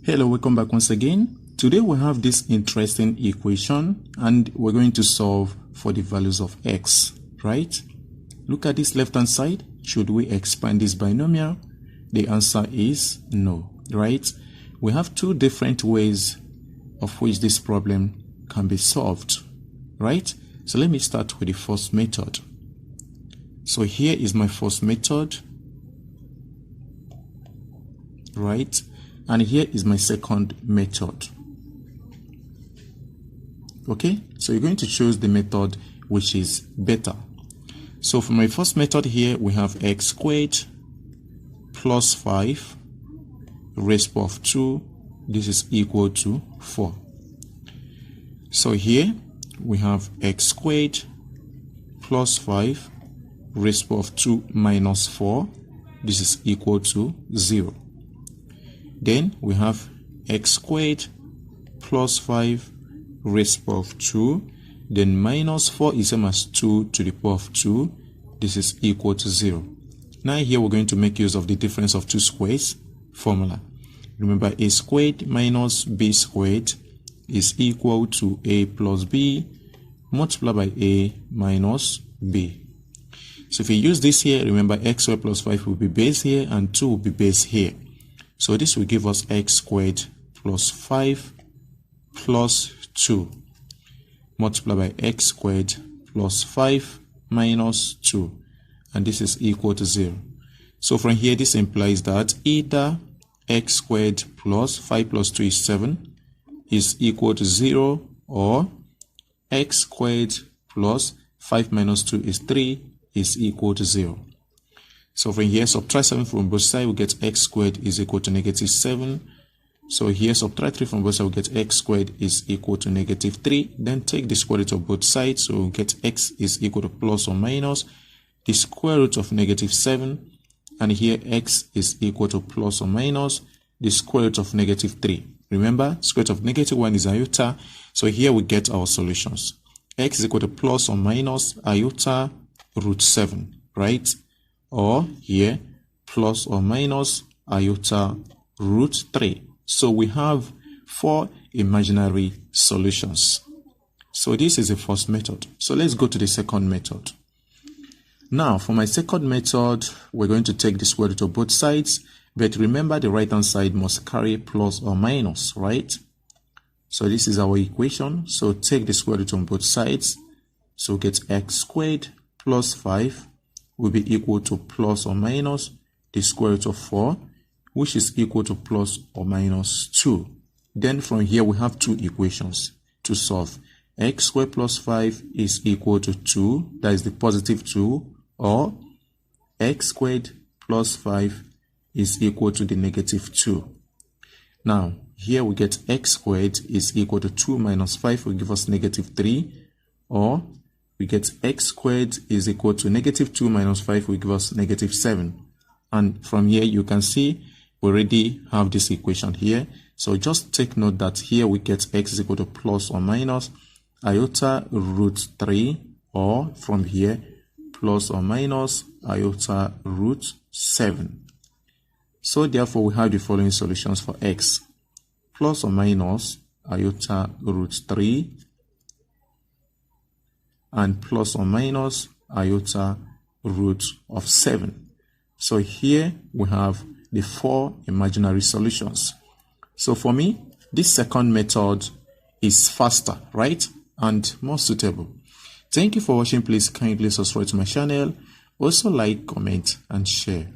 Hello, welcome back once again. Today we have this interesting equation and we're going to solve for the values of x, right? Look at this left hand side. Should we expand this binomial? The answer is no, right? We have two different ways of which this problem can be solved, right? So let me start with the first method. So here is my first method, right? And here is my second method. Okay, so you're going to choose the method which is better. So for my first method here, we have x squared plus 5 raised to the power of 2. This is equal to 4. So here we have x squared plus 5 raised to the power of 2 minus 4. This is equal to 0. Then we have x squared plus 5 raised to the power of 2. Then minus 4 is same as 2 to the power of 2. This is equal to 0. Now here we're going to make use of the difference of two squares formula. Remember, a squared minus b squared is equal to a plus b multiplied by a minus b. So if you use this here, remember x squared plus 5 will be base here and 2 will be base here. So this will give us x squared plus 5 plus 2 multiplied by x squared plus 5 minus 2, and this is equal to 0. So from here, this implies that either x squared plus 5 plus 2 is 7 is equal to 0, or x squared plus 5 minus 2 is 3 is equal to 0. So from here, subtract 7 from both sides, we get x squared is equal to negative 7. So here, subtract 3 from both sides, we get x squared is equal to negative 3. Then take the square root of both sides, so we get x is equal to plus or minus the square root of negative 7. And here, x is equal to plus or minus the square root of negative 3. Remember, square root of negative 1 is iota. So here we get our solutions. X is equal to plus or minus iota root 7, right? Or here, plus or minus iota root 3. So we have 4 imaginary solutions. So this is the first method. So let's go to the second method. Now, for my second method, we're going to take the square root of both sides. But remember, the right-hand side must carry plus or minus, right? So this is our equation. So take the square root on both sides. So get x squared plus 5 will be equal to plus or minus the square root of 4, which is equal to plus or minus 2. Then from here, we have two equations to solve. X squared plus 5 is equal to 2, that is the positive 2, or x squared plus 5 is equal to the negative 2. Now, here we get x squared is equal to 2 minus 5 will give us negative 3, or we get x squared is equal to negative 2 minus 5 will give us negative 7. And from here, you can see we already have this equation here. So just take note that here we get x is equal to plus or minus iota root 3, or from here, plus or minus iota root 7. So therefore, we have the following solutions for x. Plus or minus iota root 3 and plus or minus iota root of 7. So here we have the 4 imaginary solutions. So for me, this second method is faster, right? And more suitable. Thank you for watching. Please kindly subscribe to my channel. Also like, comment, and share.